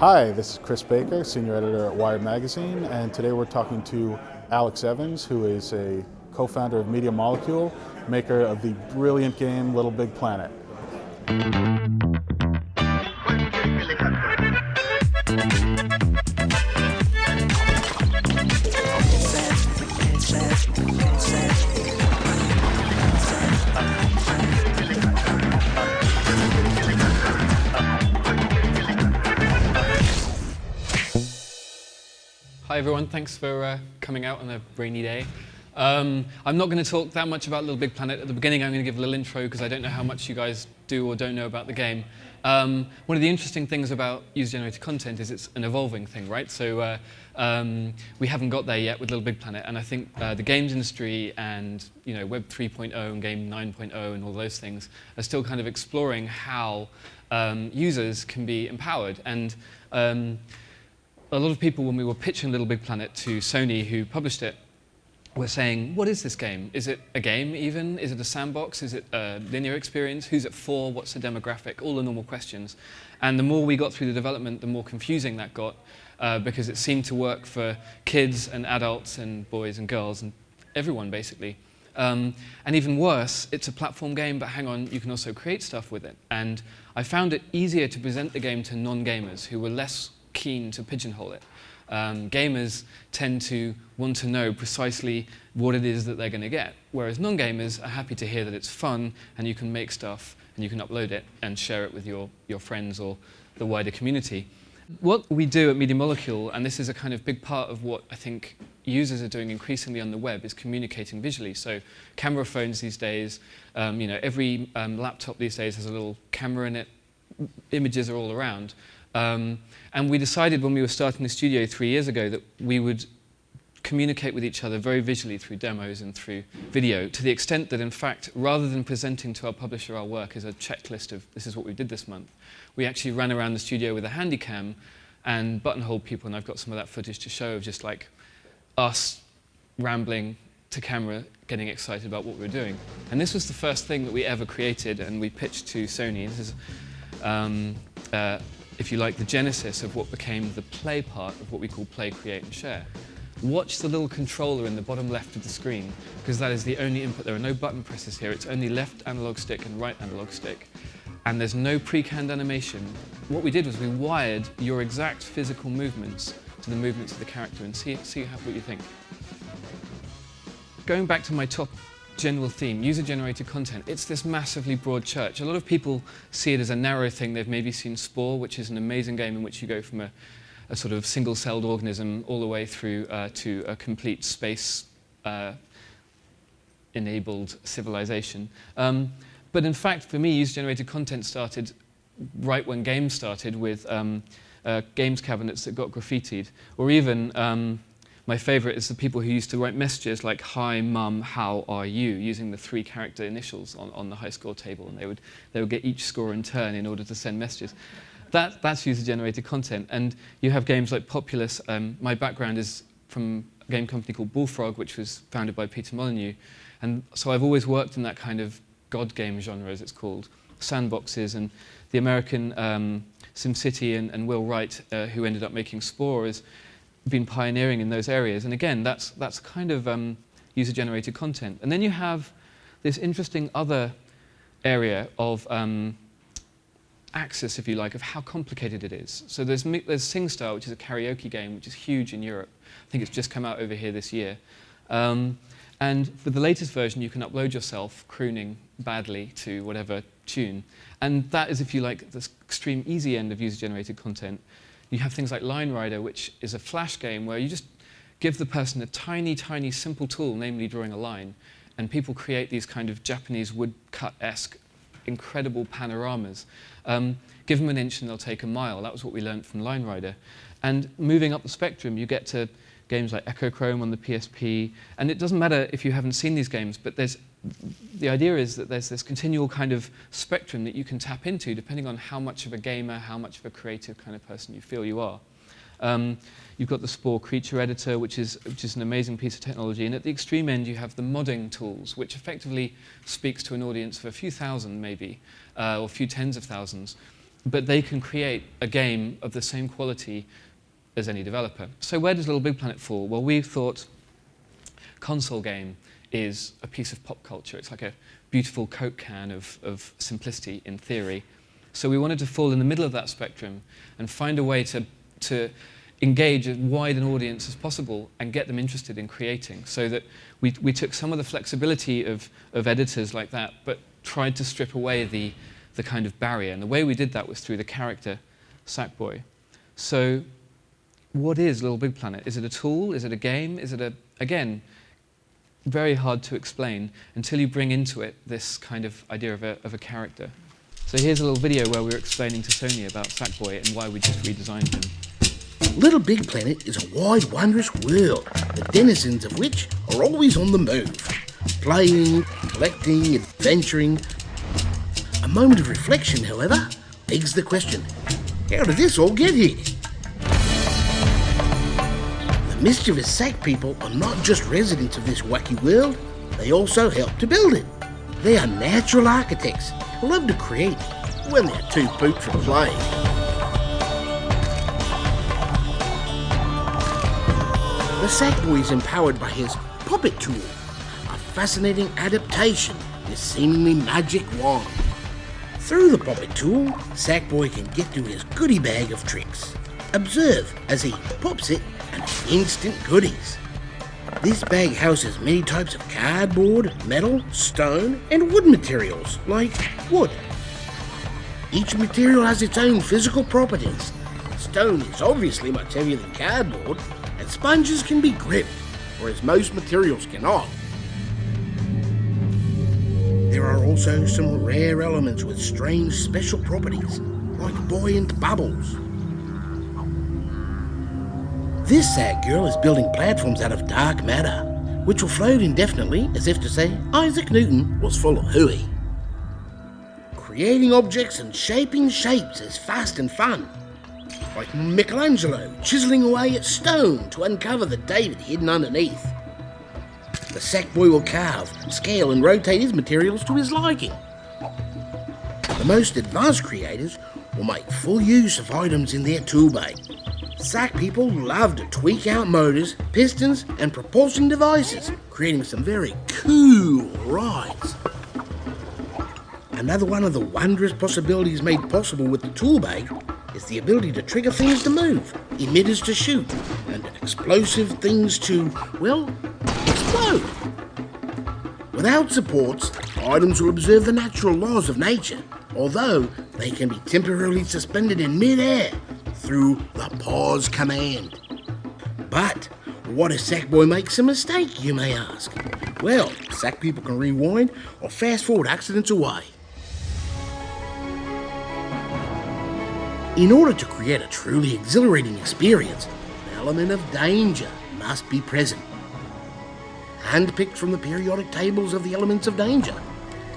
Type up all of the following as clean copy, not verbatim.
Hi, this is Chris Baker, Senior Editor at Wired Magazine, and today we're talking to Alex Evans, who is a co-founder of Media Molecule, maker of the brilliant game LittleBigPlanet. Hi everyone, thanks for coming out on a rainy day. I'm not going to talk that much about LittleBigPlanet. At the beginning I'm going to give a little intro because I don't know how much you guys do or don't know about the game. One of the interesting things about user-generated content is it's an evolving thing, right? So we haven't got there yet with LittleBigPlanet, and I think the games industry and Web 3.0 and Game 9.0 and all those things are still kind of exploring how users can be empowered. And a lot of people, when we were pitching LittleBigPlanet to Sony, who published it, were saying, what is this game? Is it a game even? Is it a sandbox? Is it a linear experience? Who's it for? What's the demographic? All the normal questions. And the more we got through the development, the more confusing that got, because it seemed to work for kids and adults and boys and girls and everyone, basically. And even worse, it's a platform game, but hang on, you can also create stuff with it. And I found it easier to present the game to non-gamers who were less keen to pigeonhole it. Gamers tend to want to know precisely what it is that they're going to get, whereas non-gamers are happy to hear that it's fun and you can make stuff and you can upload it and share it with your friends or the wider community. What we do at Media Molecule, and this is a kind of big part of what I think users are doing increasingly on the web, is communicating visually. So camera phones these days, every laptop these days has a little camera in it. Images are all around. And we decided when we were starting the studio 3 years ago that we would communicate with each other very visually through demos and through video, to the extent that, in fact, rather than presenting to our publisher our work as a checklist of this is what we did this month, we actually ran around the studio with a handy cam and buttonholed people, and I've got some of that footage to show of just like us rambling to camera, getting excited about what we were doing. And this was the first thing that we ever created, and we pitched to Sony. This is if you like, the genesis of what became the play part of what we call play, create, and share. Watch the little controller in the bottom left of the screen, because that is the only input. There are no button presses here. It's only left analog stick and right analog stick. And there's no pre-canned animation. What we did was we wired your exact physical movements to the movements of the character, and see what you think. Going back to my top general theme, user-generated content, it's this massively broad church. A lot of people see it as a narrow thing. They've maybe seen Spore, which is an amazing game in which you go from a sort of single-celled organism all the way through to a complete space-enabled civilization. But in fact, for me, user-generated content started right when games started with games cabinets that got graffitied, or even my favorite is the people who used to write messages like, "Hi, Mum, how are you?" using the 3-character initials on the high score table, and they would get each score in turn in order to send messages. That's user-generated content. And you have games like Populous. My background is from a game company called Bullfrog, which was founded by Peter Molyneux. And so I've always worked in that kind of God game genre, as it's called, sandboxes. And the American SimCity and Will Wright, who ended up making Spore, has been pioneering in those areas. And again, that's kind of user-generated content. And then you have this interesting other area of axis, if you like, of how complicated it is. So there's SingStar, which is a karaoke game, which is huge in Europe. I think it's just come out over here this year. And for the latest version, you can upload yourself crooning badly to whatever tune. And that is, if you like, the extreme easy end of user-generated content. You have things like Line Rider, which is a flash game where you just give the person a tiny, tiny, simple tool, namely drawing a line, and people create these kind of Japanese woodcut-esque incredible panoramas. Give them an inch and they'll take a mile. That was what we learned from Line Rider. And moving up the spectrum, you get to games like Echochrome on the PSP. And it doesn't matter if you haven't seen these games, but the idea is that there's this continual kind of spectrum that you can tap into depending on how much of a gamer, how much of a creative kind of person you feel you are. You've got the Spore creature editor, which is an amazing piece of technology. And at the extreme end, you have the modding tools, which effectively speaks to an audience of a few thousand, maybe, or a few tens of thousands. but they can create a game of the same quality as any developer. So where does LittleBigPlanet fall? Well, we thought console game is a piece of pop culture. It's like a beautiful Coke can of simplicity in theory. So we wanted to fall in the middle of that spectrum and find a way to engage as wide an audience as possible and get them interested in creating, so that we took some of the flexibility of editors like that, but tried to strip away the kind of barrier. And the way we did that was through the character Sackboy. So what is LittleBigPlanet? Is it a tool? Is it a game? Is it again, very hard to explain until you bring into it this kind of idea of a character. So here's a little video where we were explaining to Sony about Sackboy and why we just redesigned him. LittleBigPlanet is a wide, wondrous world, the denizens of which are always on the move. Playing, collecting, adventuring. A moment of reflection, however, begs the question, how did this all get here? The mischievous Sack people are not just residents of this wacky world, they also help to build it. They are natural architects who love to create when they're too pooped from playing. The Sackboy is empowered by his puppet tool, a fascinating adaptation, this seemingly magic wand. Through the puppet tool, Sackboy can get to his goodie bag of tricks. Observe as he pops it and instant goodies. This bag houses many types of cardboard, metal, stone and wood materials, like wood. Each material has its own physical properties. Stone is obviously much heavier than cardboard, and sponges can be gripped, whereas most materials cannot. There are also some rare elements with strange special properties, like buoyant bubbles. This Sack girl is building platforms out of dark matter, which will float indefinitely, as if to say Isaac Newton was full of hooey. Creating objects and shaping shapes is fast and fun, like Michelangelo chiseling away at stone to uncover the David hidden underneath. The Sackboy will carve, scale and rotate his materials to his liking. The most advanced creators will make full use of items in their tool bag. Sack people love to tweak out motors, pistons and propulsion devices, creating some very cool rides. Another one of the wondrous possibilities made possible with the tool bag is the ability to trigger things to move, emitters to shoot, and explosive things to, well, explode. Without supports, items will observe the natural laws of nature, although they can be temporarily suspended in mid-air through the pause command. But what if Sackboy makes a mistake, you may ask? Well, Sack people can rewind or fast forward accidents away. In order to create a truly exhilarating experience, an element of danger must be present. Handpicked from the periodic tables of the elements of danger,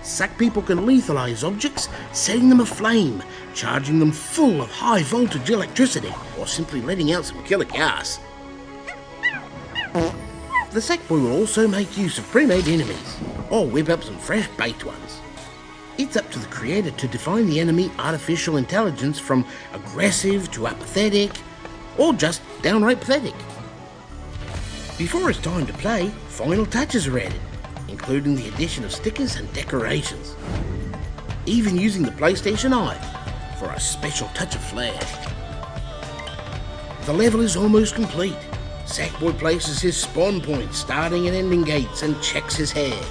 Sack people can lethalize objects, setting them aflame, charging them full of high voltage electricity, or simply letting out some killer gas. The Sackboy will also make use of pre-made enemies, or whip up some fresh baked ones. It's up to the creator to define the enemy artificial intelligence from aggressive to apathetic, or just downright pathetic. Before it's time to play, final touches are added, including the addition of stickers and decorations. Even using the PlayStation Eye for a special touch of flair. The level is almost complete. Sackboy places his spawn points, starting and ending gates, and checks his hair.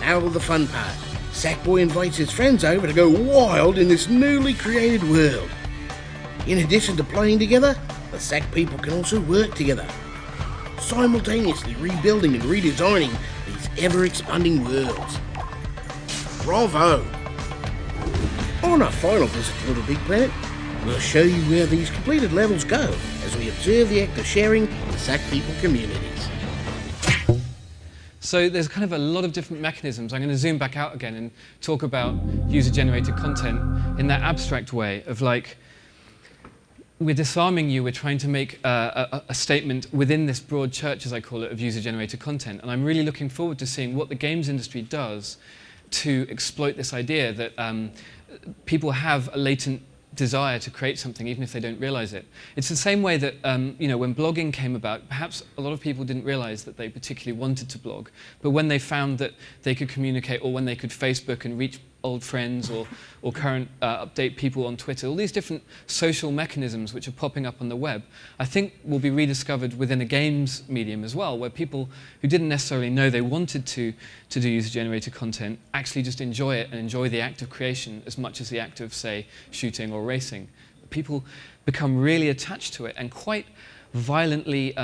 Now the fun part. Sackboy invites his friends over to go wild in this newly created world. In addition to playing together, the Sack people can also work together, simultaneously rebuilding and redesigning these ever-expanding worlds. Bravo! On our final visit to LittleBigPlanet, we'll show you where these completed levels go as we observe the act of sharing the Sack people communities. So there's kind of a lot of different mechanisms. I'm going to zoom back out again and talk about user-generated content in that abstract way of like, we're disarming you, we're trying to make a statement within this broad church, as I call it, of user-generated content. And I'm really looking forward to seeing what the games industry does to exploit this idea that people have a latent desire to create something even if they don't realize it. It's the same way that when blogging came about, perhaps a lot of people didn't realize that they particularly wanted to blog, but when they found that they could communicate, or when they could Facebook and reach old friends, or current update people on Twitter, all these different social mechanisms which are popping up on the web, I think will be rediscovered within a games medium as well, where people who didn't necessarily know they wanted to do user-generated content actually just enjoy it and enjoy the act of creation as much as the act of, say, shooting or racing. People become really attached to it and quite violently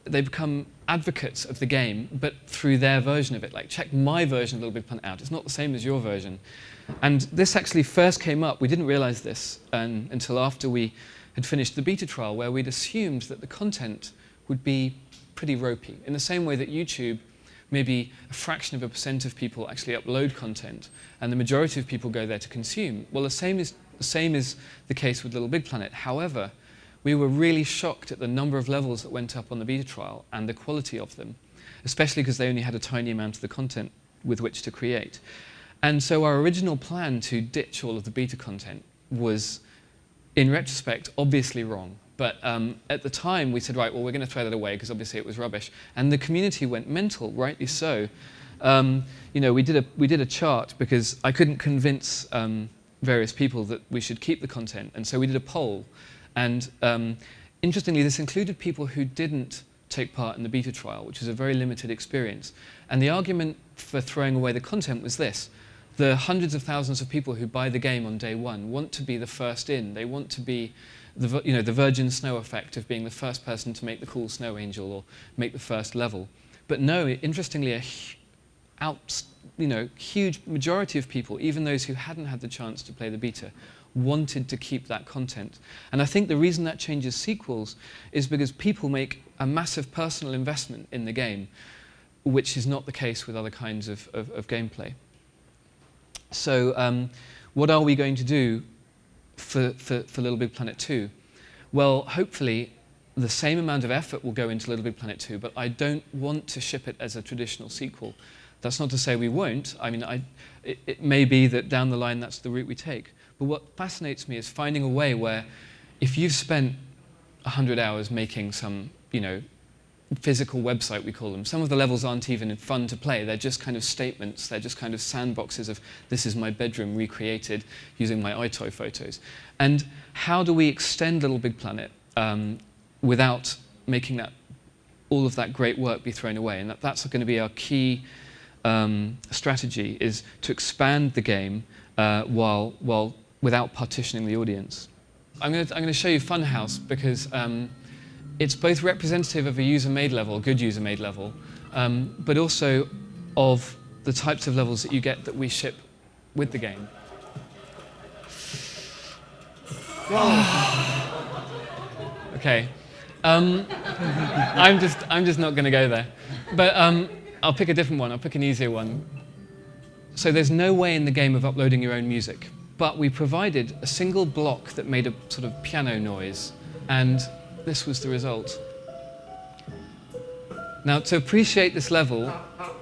they become advocates of the game, but through their version of it. Like, check my version of LittleBigPlanet out. It's not the same as your version. And this actually first came up, we didn't realize this until after we had finished the beta trial, where we'd assumed that the content would be pretty ropey. In the same way that YouTube, maybe a fraction of a % of people actually upload content, and the majority of people go there to consume. Well, the same is the case with LittleBigPlanet. However, we were really shocked at the number of levels that went up on the beta trial and the quality of them, especially because they only had a tiny amount of the content with which to create. And so our original plan to ditch all of the beta content was, in retrospect, obviously wrong. But at the time, we said, right, well, we're going to throw that away because obviously it was rubbish. And the community went mental, rightly so. We did a chart because I couldn't convince various people that we should keep the content, and so we did a poll. And interestingly, this included people who didn't take part in the beta trial, which was a very limited experience. And the argument for throwing away the content was this: the hundreds of thousands of people who buy the game on day one want to be the first in. They want to be the Virgin Snow effect of being the first person to make the cool snow angel or make the first level. But no, interestingly, huge majority of people, even those who hadn't had the chance to play the beta, wanted to keep that content. And I think the reason that changes sequels is because people make a massive personal investment in the game, which is not the case with other kinds of gameplay. So what are we going to do for LittleBigPlanet 2? Well, hopefully the same amount of effort will go into LittleBigPlanet 2, but I don't want to ship it as a traditional sequel. That's not to say we won't. I mean, it may be that down the line that's the route we take. But what fascinates me is finding a way where, if you've spent 100 hours making some, physical website, we call them, some of the levels aren't even fun to play. They're just kind of statements. They're just kind of sandboxes of, this is my bedroom recreated using my iToy photos. And how do we extend LittleBigPlanet without making all of that great work be thrown away? And that's going to be our key strategy, is to expand the game without partitioning the audience. I'm going to show you Funhouse because it's both representative of a user-made level, a good user-made level, but also of the types of levels that you get that we ship with the game. Okay, I'm just not going to go there, but I'll pick a different one. I'll pick an easier one. So there's no way in the game of uploading your own music, but we provided a single block that made a sort of piano noise, and this was the result. Now, to appreciate this level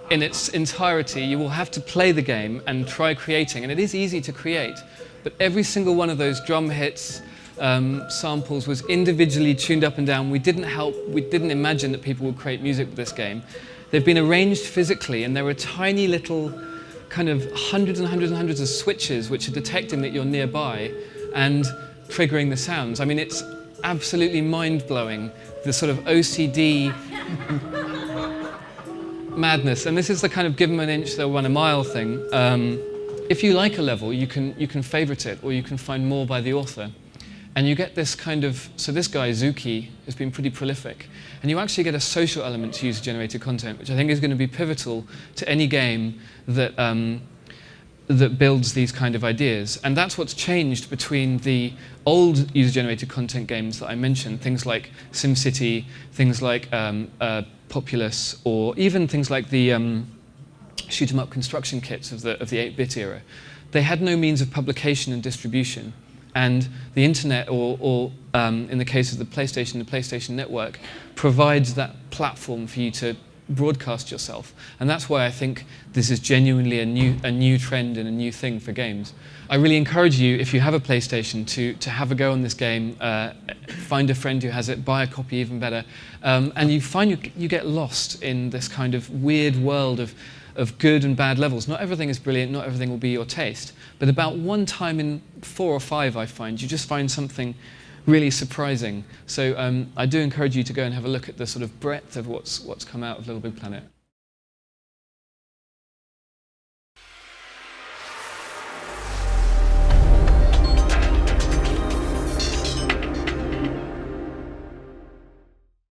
in its entirety, you will have to play the game and try creating, and it is easy to create, but every single one of those drum hits, samples was individually tuned up and down. We didn't imagine that people would create music with this game. They've been arranged physically, and there are tiny little kind of hundreds and hundreds and hundreds of switches which are detecting that you're nearby and triggering the sounds. I mean, it's absolutely mind-blowing, the sort of OCD madness. And this is the kind of give them an inch, they'll run a mile thing. If you like a level, you can favorite it, or you can find more by the author. And you get this kind of, so this guy, Zuki, has been pretty prolific. And you actually get a social element to user-generated content, which I think is going to be pivotal to any game that, that builds these kind of ideas. And that's what's changed between the old user-generated content games that I mentioned, things like SimCity, things like Populous, or even things like the shoot-'em-up construction kits of the 8-bit era. They had no means of publication and distribution. And the internet, or in the case of the PlayStation Network, provides that platform for you to broadcast yourself. And that's why I think this is genuinely a new trend and a new thing for games. I really encourage you, if you have a PlayStation, to have a go on this game. Find a friend who has it, buy a copy, even better. And you find you get lost in this kind of weird world of good and bad levels. Not everything is brilliant, not everything will be your taste. But about one time in 4 or 5, I find, you just find something really surprising. So I do encourage you to go and have a look at the sort of breadth of what's come out of LittleBigPlanet.